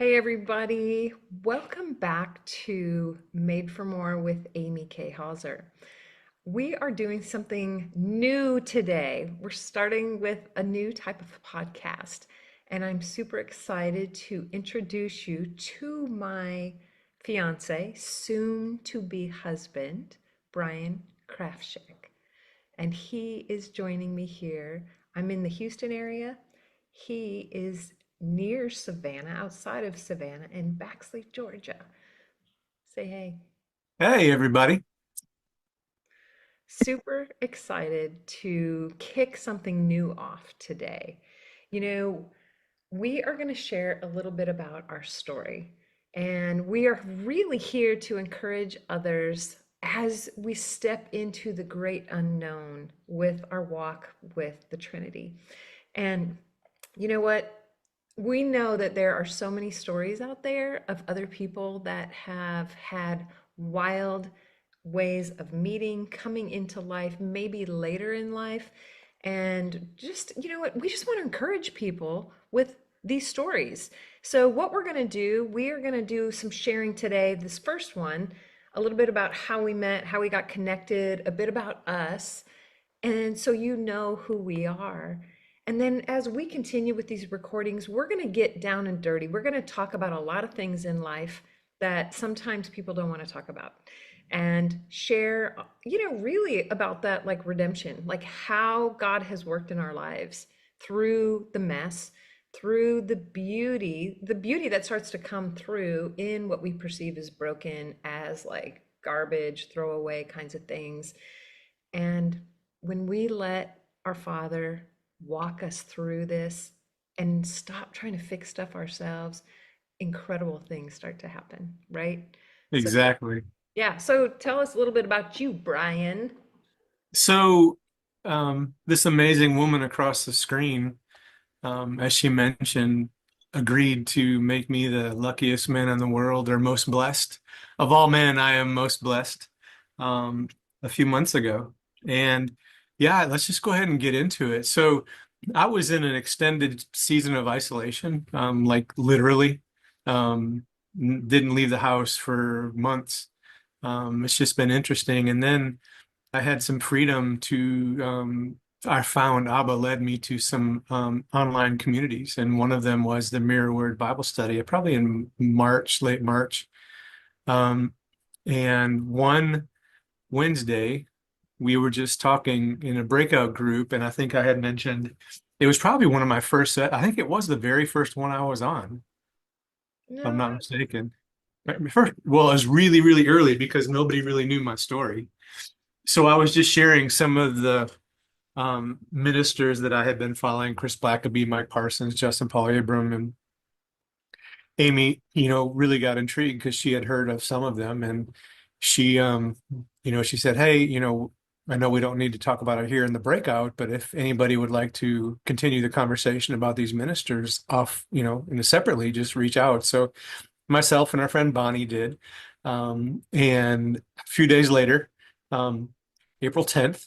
Hey everybody, welcome back to Made for More with Amy K. Hauser. We are doing something new today. We're starting with a new type of podcast, and I'm super excited to introduce you to my fiance, soon to be husband, Brian Krafschick. And he is joining me here. I'm in the Houston area. He is near Savannah, outside of Savannah, in Baxley, Georgia. Say hey. Hey, everybody. Super excited to kick something new off today. You know, we are going to share a little bit about our story, and we are really here to encourage others as we step into the great unknown with our walk with the Trinity. And you know what? We know that there are so many stories out there of other people that have had wild ways of meeting, coming into life, maybe later in life. And just, you know what? We just want to encourage people with these stories. So, what we're going to do, we are going to do some sharing today. This first one, a little bit about how we met, how we got connected, a bit about us. And so you know who we are. And then as we continue with these recordings, we're going to get down and dirty. We're going to talk about a lot of things in life that sometimes people don't want to talk about and share, really about that, like redemption, like how God has worked in our lives through the mess, through the beauty that starts to come through in what we perceive as broken, as like garbage, throwaway kinds of things. And when we let our Father walk us through this and stop trying to fix stuff ourselves, incredible things start to happen, right? So, Exactly. yeah. So tell us a little bit about you, Brian. So, this amazing woman across the screen, as she mentioned, agreed to make me the luckiest man in the world, or most blessed. Of all men, I am most blessed, um, a few months ago. And yeah, let's just go ahead and get into it. So, I was in an extended season of isolation, like literally, didn't leave the house for months. It's just been interesting. And then I had some freedom to, I found Abba led me to some online communities. And one of them was the Mirror Word Bible Study, probably in March, late March. Um, and one Wednesday, we were just talking in a breakout group. And I think I had mentioned it was probably one of my first, I think it was the very first one I was on, if I'm No, not mistaken. First, well, it was really, really early because nobody really knew my story. So I was just sharing some of the ministers that I had been following: Chris Blackaby, Mike Parsons, Justin Paul Abram, and Amy. Really got intrigued because she had heard of some of them, and she, she said, "Hey, I know we don't need to talk about it here in the breakout, but if anybody would like to continue the conversation about these ministers off, separately, just reach out." So myself and our friend Bonnie did. And a few days later, um, April 10th,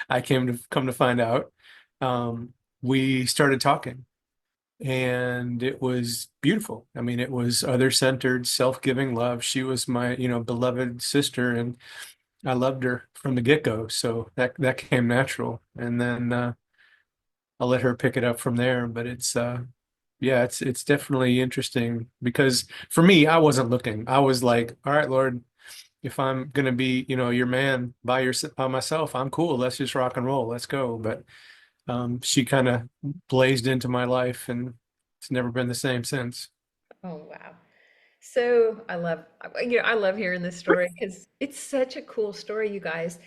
I came to come to find out, we started talking, and it was beautiful. I mean, it was other-centered, self-giving love. She was my, beloved sister, and I loved her from the get-go. So that came natural. And then I'll let her pick it up from there. But yeah, it's definitely interesting because for me, I wasn't looking. I was like, all right, Lord, if I'm gonna be, your man by myself, I'm cool. Let's just rock and roll. Let's go. But she kind of blazed into my life, and it's never been the same since. oh wow. So I love hearing this story because it's such a cool story, you guys.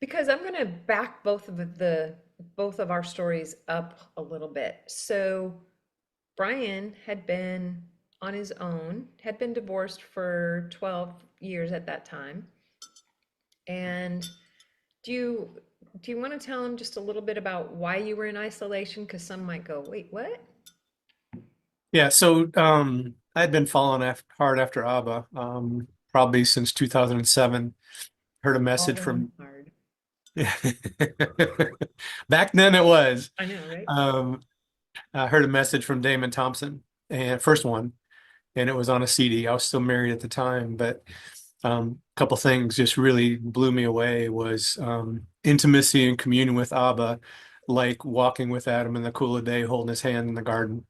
Because I'm going to back both of our stories up a little bit. So Brian had been on his own, had been divorced for 12 years at that time. And do you do you want to tell him just a little bit about why you were in isolation? Because some might go, wait, what? Yeah, so I had been following hard after Abba, probably since 2007. Heard a message Following from hard. back then it was. I know, right? Um, I heard a message from Damon Thompson, and first one, and it was on a CD. I was still married at the time, but a couple things just really blew me away was intimacy and communion with Abba, like walking with Adam in the cool of day, holding his hand in the garden.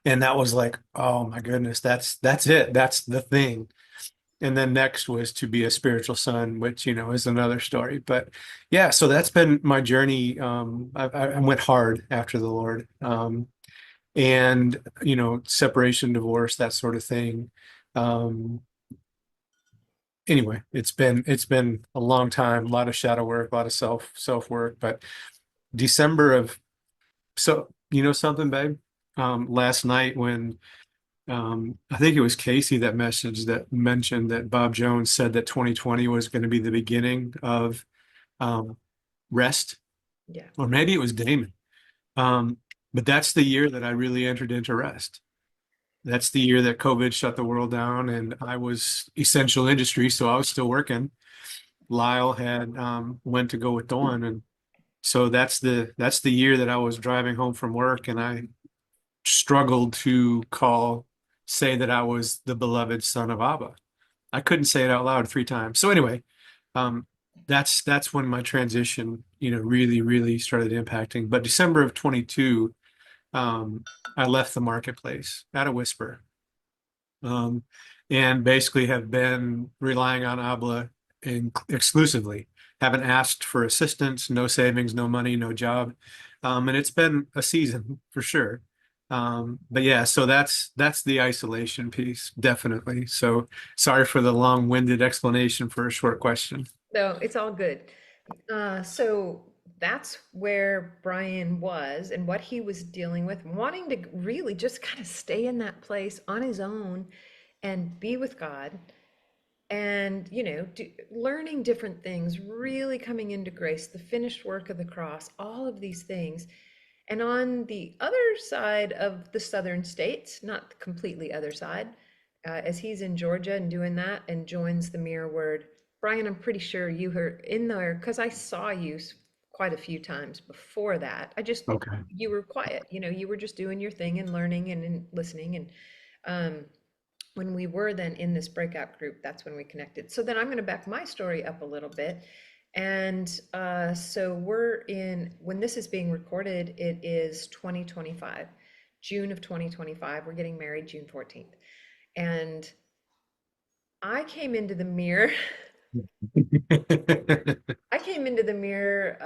And that was like, oh my goodness, that's it. That's the thing. And then next was to be a spiritual son, which, is another story. But yeah, so that's been my journey. I went hard after the Lord. And, separation, divorce, that sort of thing. Um, anyway, it's been a long time, a lot of shadow work, a lot of self work. But December of so something, babe. Last night when I think it was Casey that mentioned that Bob Jones said that 2020 was going to be the beginning of um, rest, Yeah. or maybe it was Damon. Um, but that's the year that I really entered into rest. That's the year that COVID shut the world down, and I was essential industry, so I was still working. Lyle had went to go with Dawn, and so that's the year that I was driving home from work, and I struggled to say that I was the beloved son of Abba. I couldn't say it out loud 3 times. So anyway, um, that's when my transition, really, really started impacting. But December of 22, um, I left the marketplace at a whisper, um, and basically have been relying on Abla exclusively. Haven't asked for assistance, no savings, no money, no job, and it's been a season for sure. But yeah, so that's the isolation piece, definitely. So sorry for the long-winded explanation for a short question. No, it's all good. So that's where Brian was and what he was dealing with, wanting to really just kind of stay in that place on his own and be with God and, learning different things, really coming into grace, the finished work of the cross, all of these things. And on the other side of the southern states, not the completely other side, as he's in Georgia and doing that and joins the Mirror Word. Brian, I'm pretty sure you were in there because I saw you quite a few times before that. Okay. You were quiet, you were just doing your thing and learning and listening. And um, when we were then in this breakout group, that's when we connected. So then I'm going to back my story up a little bit. And so when this is being recorded, it is 2025, June of 2025. We're getting married June 14th. And I came into the mirror. I came into the mirror,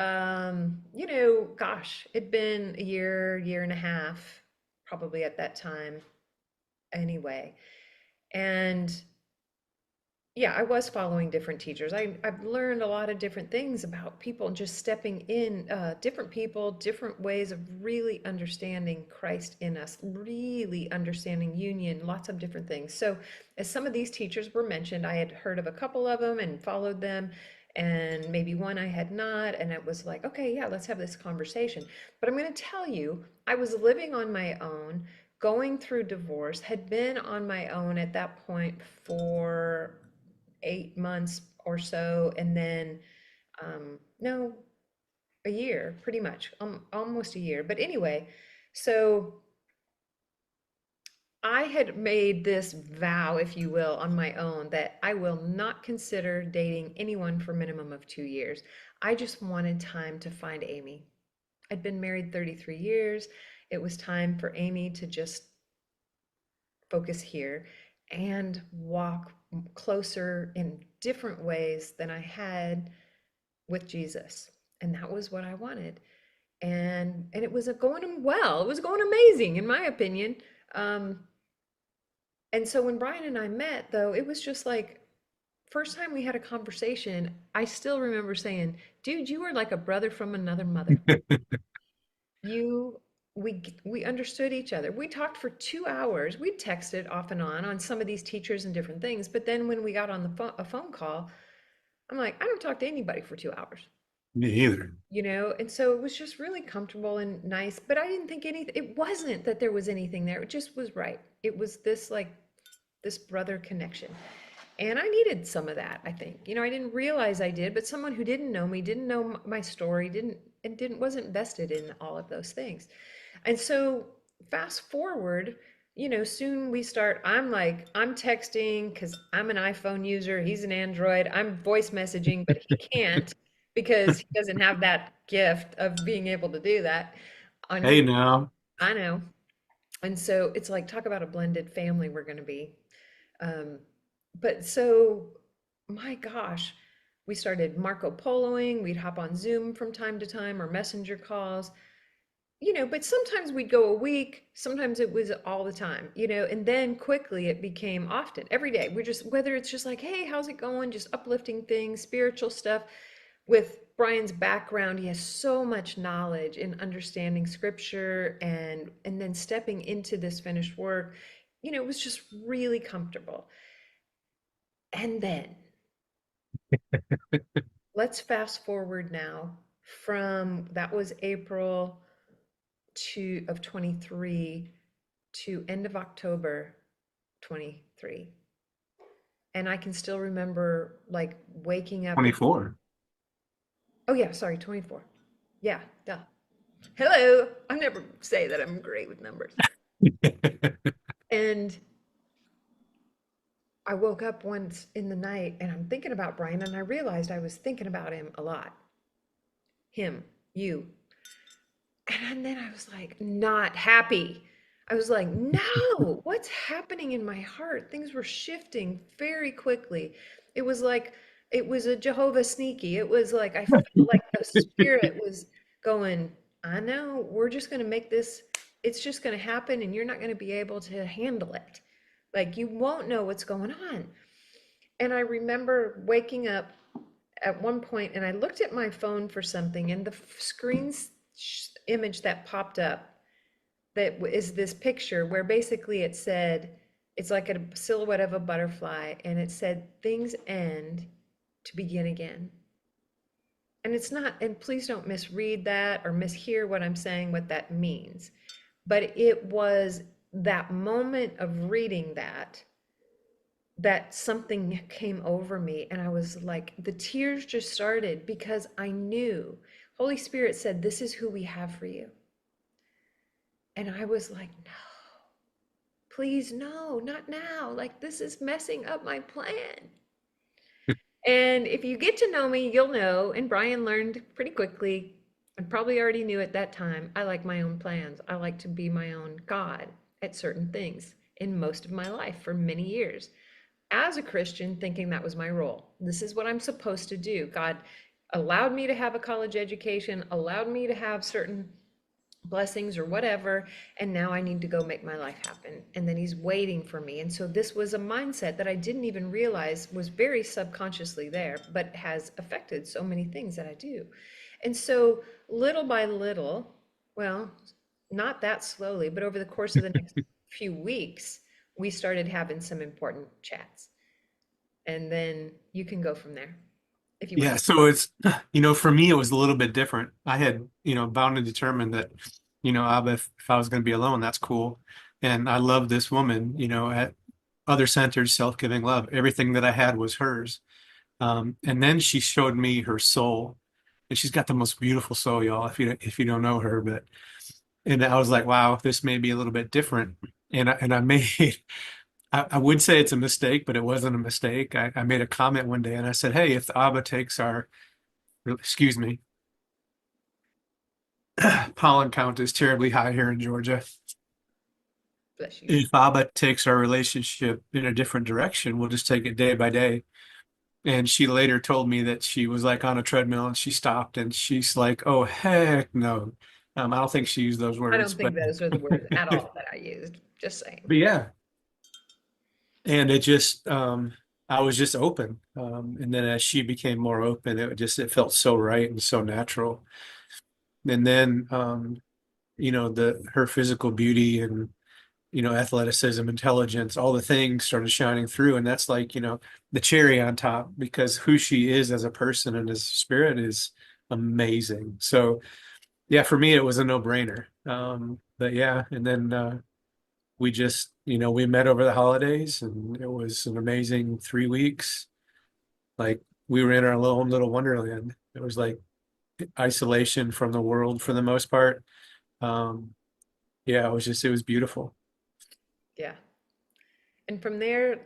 gosh, it'd been a year, year and a half, probably at that time anyway. And yeah, I was following different teachers. I've learned a lot of different things about people and just stepping in, different people, different ways of really understanding Christ in us, really understanding union, lots of different things. So, as some of these teachers were mentioned, I had heard of a couple of them and followed them, and maybe one I had not. And it was like, okay, yeah, let's have this conversation. But I'm going to tell you, I was living on my own, going through divorce, had been on my own at that point for 8 months or so, and then no, a year, pretty much, almost a year. But anyway, so I had made this vow, if you will, on my own that I will not consider dating anyone for a minimum of 2 years. I just wanted time to find Amy. I'd been married 33 years. It was time for Amy to just focus here and walk closer in different ways than I had with Jesus. And that was what I wanted. And it was going well. It was going amazing in my opinion. Um, and so when Brian and I met though, it was just like first time we had a conversation, I still remember saying, "Dude, you are like a brother from another mother. You we understood each other. We talked for 2 hours. We texted off and on some of these teachers and different things. But then when we got on a phone call, I'm like, I don't talk to anybody for 2 hours, Me either. And so it was just really comfortable and nice. But I didn't think anything. It wasn't that there was anything there. It just was right. It was this brother connection. And I needed some of that, I think. I didn't realize I did, but someone who didn't know me, didn't know my story, didn't wasn't vested in all of those things. And so fast forward, soon we start. I'm texting because I'm an iPhone user. He's an Android. I'm voice messaging, but he can't because he doesn't have that gift of being able to do that on his. Hey now, I know. And so it's like, talk about a blended family we're going to be. Um, but so, my gosh, we started Marco Poloing. We'd hop on Zoom from time to time or messenger calls, but sometimes we'd go a week, sometimes it was all the time, and then quickly it became often, every day. We're just, whether it's just like, hey, how's it going? Just uplifting things, spiritual stuff. With Brian's background, he has so much knowledge in understanding scripture and then stepping into this finished work. It was just really comfortable. And then let's fast forward now from that was April of 23 to end of October 23. And I can still remember like waking up and, 24. oh yeah, sorry, 24. Yeah, duh. Hello. I never say that I'm great with numbers. And I woke up once in the night and I'm thinking about Brian and I realized I was thinking about him a lot. Him, you. And then I was like, not happy. I was like, no, what's happening in my heart? Things were shifting very quickly. It was like, it was a Jehovah sneaky. It was like, I felt like the spirit was going, I know, we're just going to make this, it's just going to happen and you're not going to be able to handle it. Like, you won't know what's going on. And I remember waking up at one point and I looked at my phone for something and the screen's image that popped up that is this picture where basically it said, it's like a silhouette of a butterfly and it said things end to begin again. And it's not, and please don't misread that or mishear what I'm saying, what that means. But it was that moment of reading that something came over me and I was like, the tears just started because I knew Holy Spirit said, this is who we have for you. And I was like, no, please, no, not now. Like, this is messing up my plan. And if you get to know me, you'll know. And Brian learned pretty quickly, and probably already knew at that time, I like my own plans. I like to be my own God at certain things in most of my life for many years. As a Christian, thinking that was my role. This is what I'm supposed to do. God allowed me to have a college education, allowed me to have certain blessings or whatever, and now I need to go make my life happen. And then he's waiting for me. And so this was a mindset that I didn't even realize was very subconsciously there, but has affected so many things that I do. And so little by little, well, not that slowly, but over the course of the next few weeks, we started having some important chats. And then you can go from there if you want Yeah, to. so for me, it was a little bit different. I had, bound and determined that, Abba, if I was going to be alone, that's cool. And I love this woman, at other centers, self-giving love. Everything that I had was hers. And then she showed me her soul, and she's got the most beautiful soul, y'all, if you don't know her. And I was like, wow, this may be a little bit different. And I made, I would say it's a mistake, but it wasn't a mistake. I made a comment one day and I said, hey, if the Abba takes excuse me, pollen count is terribly high here in Georgia. Bless you. If Abba takes our relationship in a different direction, we'll just take it day by day. And she later told me that she was like on a treadmill and she stopped and she's like, oh, heck no. I don't think she used those I words, don't think those are the words at all that I used. Just saying. but yeah. And it just, I was just open. And then as she became more open, it felt so right and so natural. And then, her physical beauty and athleticism, intelligence, all the things started shining through. And that's like, the cherry on top because who she is as a person and as a spirit is amazing. So yeah, for me, it was a no-brainer. But yeah, and then we just, we met over the holidays and it was an amazing 3 weeks. Like we were in our own little wonderland. It was like isolation from the world for the most part. Um, Yeah, it was beautiful. Yeah. And from there,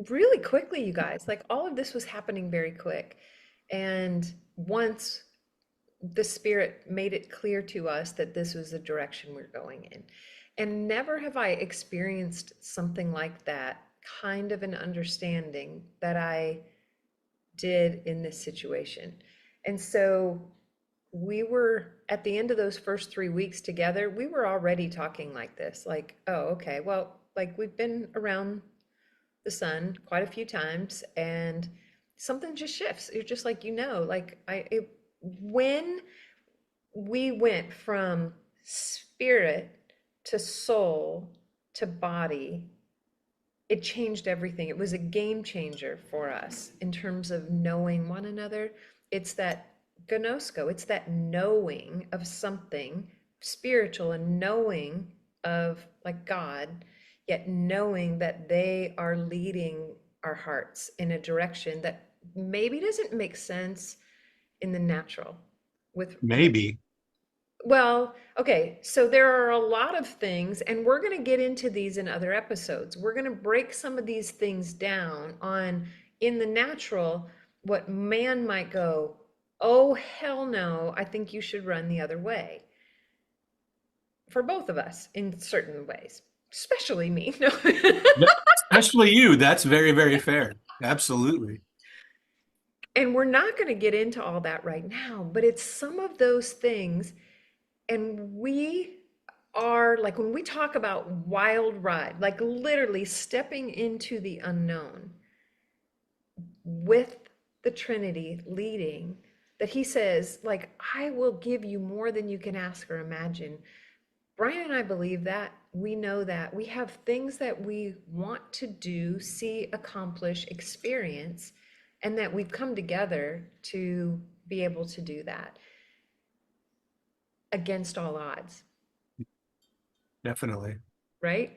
really quickly, you guys, like all of this was happening very quick. And once the Spirit made it clear to us that this was the direction we're going in. And never have I experienced something like that kind of an understanding that I did in this situation. And so we were at the end of those first 3 weeks together, we were already talking like this, like, oh, okay, well, like we've been around the sun quite a few times and something just shifts. You're just like, like when we went from spirit to soul to body, it changed everything. It was a game changer for us in terms of knowing one another. It's that gnosko, it's that knowing of something spiritual and knowing of like God, yet knowing that they are leading our hearts in a direction that maybe doesn't make sense in the natural with Maybe. well, okay, so there are a lot of things, and we're going to get into these in other episodes. We're going to break some of these things down on in the natural, what man might go, oh, hell no, I think you should run the other way for both of us in certain ways, especially me. No. Yeah. Especially you. That's very, very fair. Absolutely. And we're not going to get into all that right now, but it's some of those things. And we are like, when we talk about wild ride, like literally stepping into the unknown with the Trinity leading, that he says, like, I will give you more than you can ask or imagine. Brian and I believe that. We know that. We have things that we want to do, see, accomplish, experience, and that we've come together to be able to do that against all odds, Definitely. right?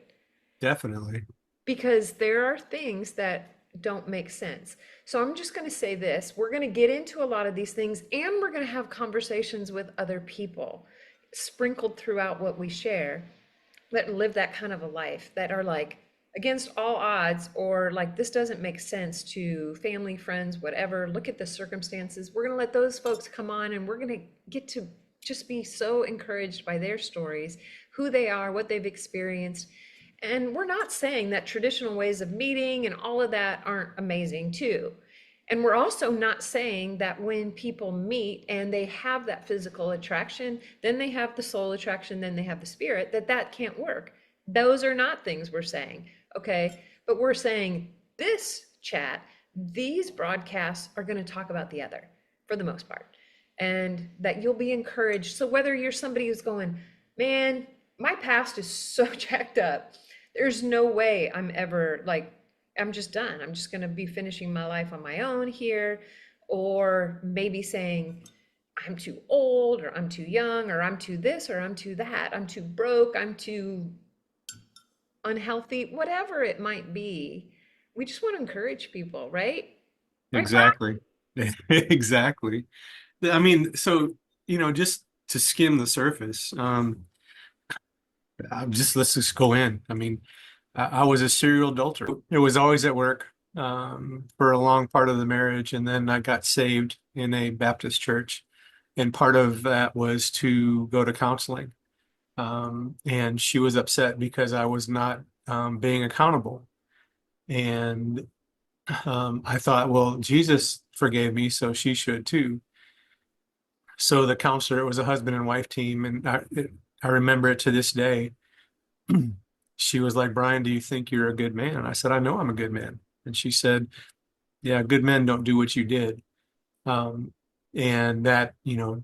Definitely. Because there are things that don't make sense. So I'm just going to say this, we're going to get into a lot of these things and we're going to have conversations with other people sprinkled throughout what we share that live that kind of a life, that are like against all odds, or like this doesn't make sense to family, friends, whatever. Look at the circumstances. We're going to let those folks come on and we're going to get to just be so encouraged by their stories, who they are, what they've experienced. And we're not saying that traditional ways of meeting and all of that aren't amazing too. And we're also not saying that when people meet and they have that physical attraction, then they have the soul attraction, then they have the spirit, that that can't work. Those are not things we're saying, okay? But we're saying this chat, these broadcasts are going to talk about the other for the most part, and that you'll be encouraged. So whether you're somebody who's going, man, my past is so jacked up, there's no way I'm ever like, I'm just done. I'm just going to be finishing my life on my own here. Or maybe saying, I'm too old, or I'm too young, or I'm too this, or I'm too that. I'm too broke. I'm too unhealthy, whatever it might be. We just want to encourage people, right? Right, Brian? Exactly. Exactly. I mean, so, just to skim the surface, let's just go in. I mean, I was a serial adulterer. It was always at work, for a long part of the marriage. And then I got saved in a Baptist church. And part of that was to go to counseling. And she was upset because I was not, being accountable. And I thought, well, Jesus forgave me, so she should too. So the counselor, it was a husband and wife team, and I remember it to this day. She was like, Brian, do you think you're a good man? I said, I know I'm a good man. And she said, yeah, good men don't do what you did. Um, and that,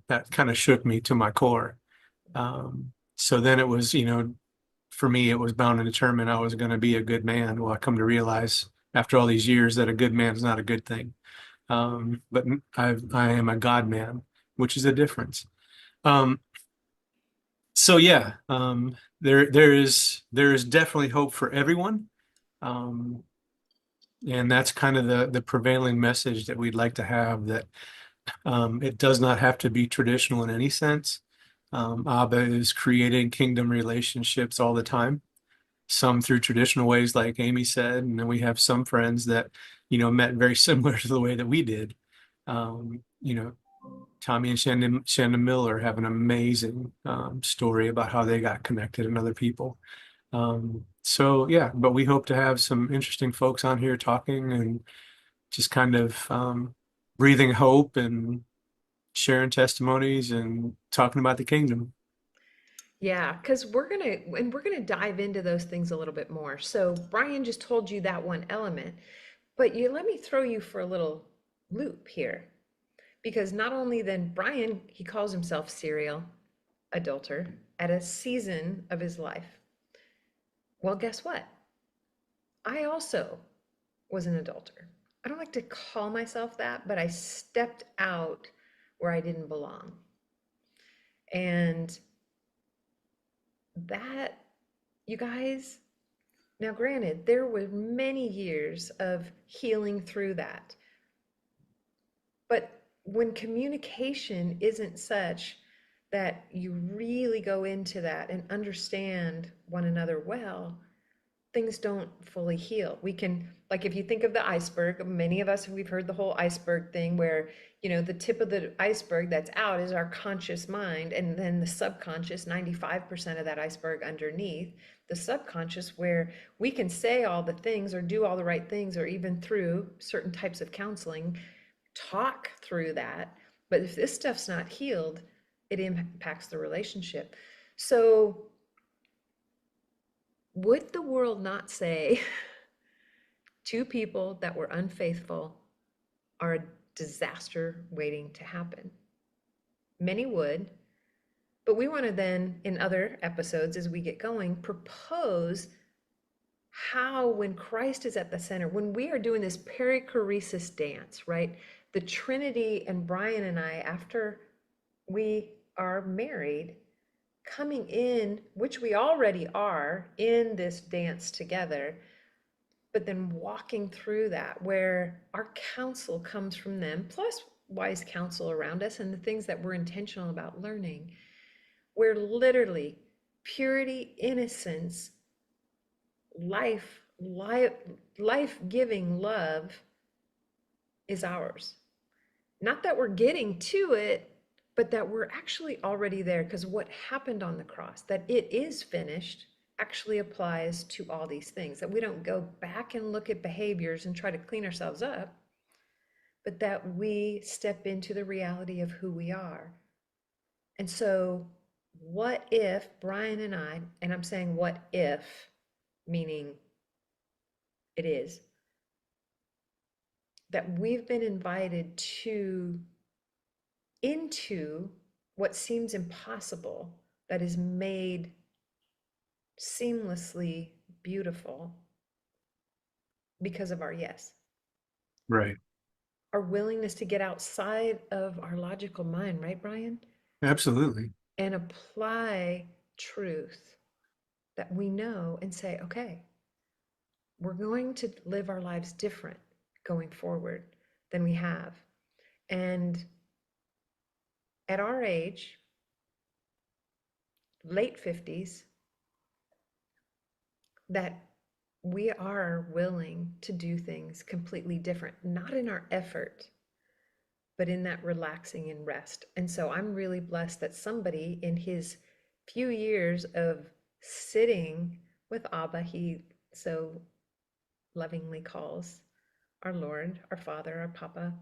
that kind of shook me to my core. So then it was, for me, it was bound and determined I was going to be a good man. Well, I come to realize after all these years that a good man is not a good thing. But I am a God man, which is a difference. Um, so yeah, there is definitely hope for everyone. Um, and that's kind of the prevailing message that we'd like to have, that it does not have to be traditional in any sense. Abba is creating kingdom relationships all the time, some through traditional ways, like Amy said, and then we have some friends that, met very similar to the way that we did. You know, Tommy and Shannon Miller have an amazing story about how they got connected and other people. So yeah, but we hope to have some interesting folks on here talking and just kind of breathing hope and sharing testimonies and talking about the kingdom. Yeah, because we're gonna dive into those things a little bit more. So Brian just told you that one element, but you let me throw you for a little loop here. Because not only then Brian, he calls himself serial adulterer at a season of his life. Well, guess what? I also was an adulterer. I don't like to call myself that, but I stepped out where I didn't belong. And that, you guys, now granted, there were many years of healing through that. But when communication isn't such that you really go into that and understand one another well, things don't fully heal. We can, like, if you think of the iceberg, many of us, we've heard the whole iceberg thing where, the tip of the iceberg that's out is our conscious mind, and then the subconscious, 95% of that iceberg underneath, the subconscious, where we can say all the things or do all the right things, or even through certain types of counseling, talk through that. But if this stuff's not healed, it impacts the relationship. So, would the world not say two people that were unfaithful are a disaster waiting to happen? Many would, but we want to then, in other episodes as we get going, propose how, when Christ is at the center, when we are doing this perichoresis dance, right? The Trinity and Brian and I, after we are married, coming in, which we already are in this dance together, but then walking through that where our counsel comes from them, plus wise counsel around us and the things that we're intentional about learning, where literally purity, innocence, life, life-giving love is ours. Not that we're getting to it, but that we're actually already there, because what happened on the cross, that it is finished, actually applies to all these things. That we don't go back and look at behaviors and try to clean ourselves up, but that we step into the reality of who we are. And so, what if Brian and I, and I'm saying what if, meaning it is, that we've been invited to into what seems impossible, that is made seamlessly beautiful because of our yes, Right. our willingness to get outside of our logical mind, right, Brian? Absolutely. And apply truth that we know and say, okay, we're going to live our lives different going forward than we have. And at our age, late 50s, that we are willing to do things completely different, not in our effort, but in that relaxing and rest. And so I'm really blessed that somebody in his few years of sitting with Abba, he so lovingly calls our Lord, our Father, our Papa,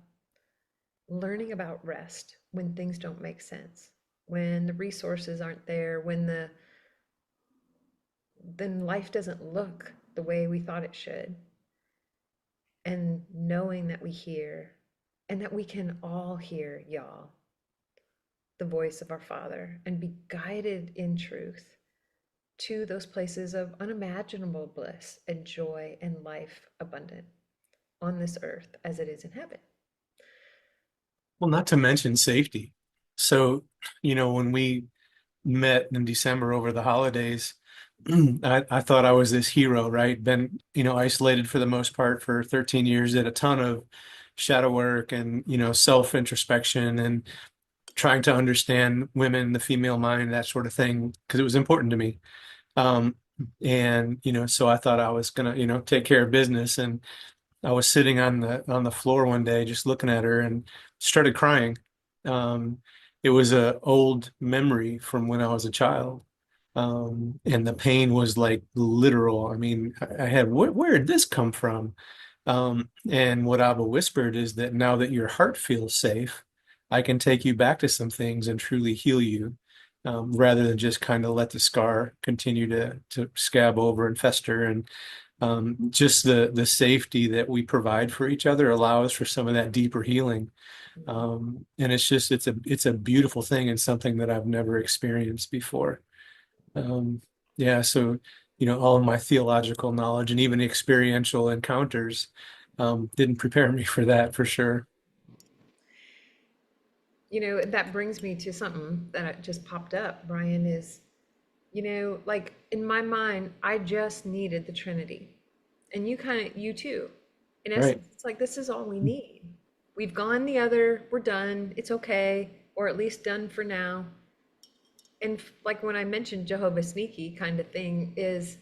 learning about rest when things don't make sense, when the resources aren't there, when then life doesn't look the way we thought it should, and knowing that we hear and that we can all hear, y'all, the voice of our Father and be guided in truth to those places of unimaginable bliss and joy and life abundant on this earth as it is in heaven. Well, not to mention safety. So, when we met in December over the holidays, I thought I was this hero, right? Been, isolated for the most part for 13 years, did a ton of shadow work and, self-introspection. And trying to understand women, the female mind, that sort of thing, because it was important to me. Um, and so I thought I was gonna, take care of business. And I was sitting on the floor one day, just looking at her, and started crying. Um, it was a old memory from when I was a child. And the pain was like literal. I mean, I had, where did this come from? And what Abba whispered is that now that your heart feels safe, I can take you back to some things and truly heal you, rather than just kind of let the scar continue to scab over and fester. And just the safety that we provide for each other allows for some of that deeper healing. And it's a beautiful thing and something that I've never experienced before. Um, yeah, so all of my theological knowledge and even experiential encounters didn't prepare me for that for sure. That brings me to something that just popped up, Brian, is, like in my mind, I just needed the Trinity. And you too. In Right. essence, it's like this is all we need. We've gone the other, we're done, it's okay, or at least done for now. And like when I mentioned Jehovah Sneaky kind of thing, is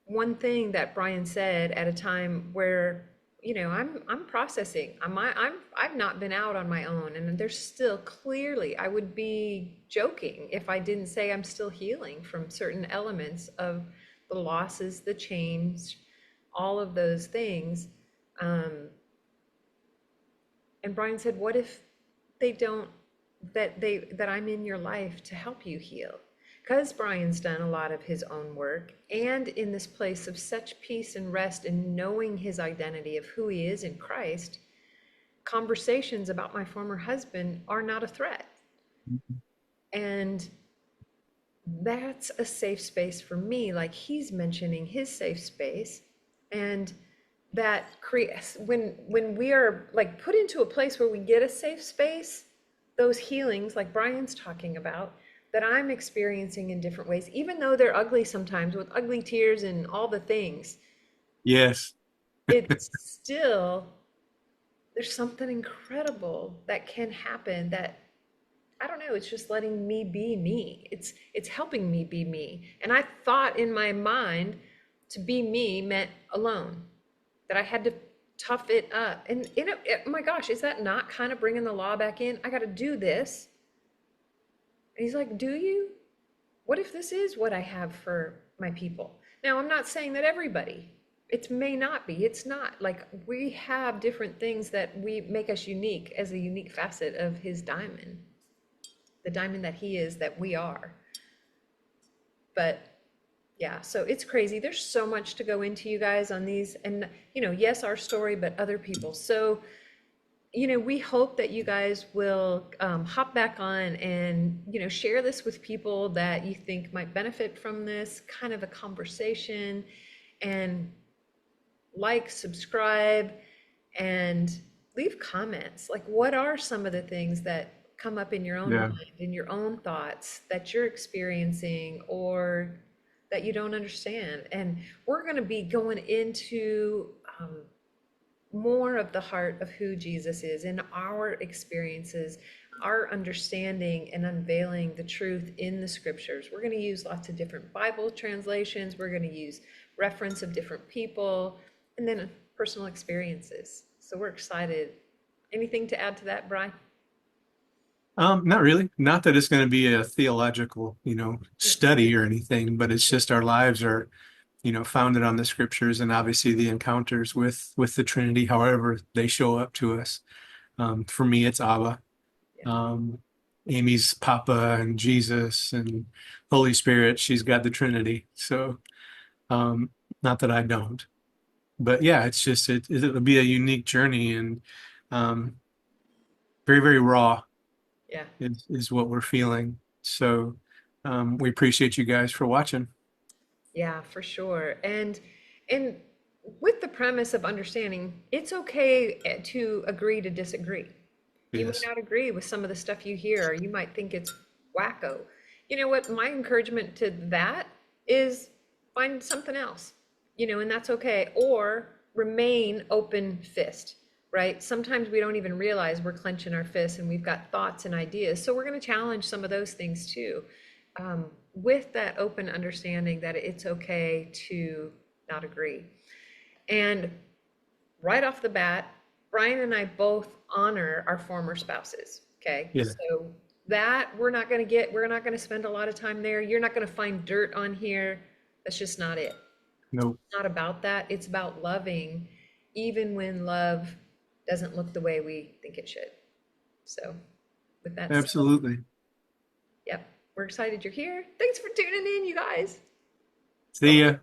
one thing that Brian said at a time where, I'm processing. I've not been out on my own, and there's still clearly, I would be joking if I didn't say I'm still healing from certain elements of the losses, the change, all of those things. Um, and Brian said, "What if they don't, that I'm in your life to help you heal?" Because Brian's done a lot of his own work, and in this place of such peace and rest and knowing his identity of who he is in Christ, conversations about my former husband are not a threat. And that's a safe space for me, like he's mentioning his safe space. And that creates, when we are like put into a place where we get a safe space, those healings like Brian's talking about, that I'm experiencing in different ways, even though they're ugly sometimes with ugly tears and all the things, Yes. it's still, there's something incredible that can happen that, I don't know, it's just letting me be me. It's helping me be me. And I thought in my mind to be me meant alone, that I had to tough it up. And my gosh, is that not kind of bringing the law back in? I got to do this. And he's like, "Do you? What if this is what I have for my people?" Now, I'm not saying that everybody, it may not be. It's not like we have different things that we make us unique as a unique facet of his diamond, the diamond that he is, that we are. But yeah, so it's crazy. There's so much to go into, you guys, on these. And, yes, our story, but other people. So, we hope that you guys will hop back on and, share this with people that you think might benefit from this kind of a conversation, and like, subscribe, and leave comments. Like, what are some of the things that come up in your own Yeah. mind, in your own thoughts, that you're experiencing or that you don't understand? And we're going to be going into more of the heart of who Jesus is in our experiences, our understanding and unveiling the truth in the scriptures. We're going to use lots of different Bible translations. We're going to use reference of different people, and then personal experiences. So we're excited. Anything to add to that, Brian? Not really. Not that it's going to be a theological, Yeah. study or anything, but it's just our lives are, founded on the scriptures and obviously the encounters with the Trinity, however they show up to us. For me, it's Abba. Yeah. Um, Amy's Papa and Jesus and Holy Spirit. She's got the Trinity. So, um, not that I don't, but yeah, it's just it'll be a unique journey and um, very, very raw Yeah. is what we're feeling. So, we appreciate you guys for watching. Yeah, for sure. And with the premise of understanding, it's okay to agree to disagree. You may Yes. not agree with some of the stuff you hear, or you might think it's wacko. You know what? My encouragement to that is find something else, and that's okay. Or remain open fist. right? Sometimes we don't even realize we're clenching our fists and we've got thoughts and ideas. So we're going to challenge some of those things too, with that open understanding that it's okay to not agree. And right off the bat, Brian and I both honor our former spouses. Okay. Yeah. So that we're not going to spend a lot of time there. You're not going to find dirt on here. That's just not it. No, It's not about that. It's about loving, even when love doesn't look the way we think it should. So, with that said, absolutely. yep, we're excited you're here. Thanks for tuning in, you guys. See ya.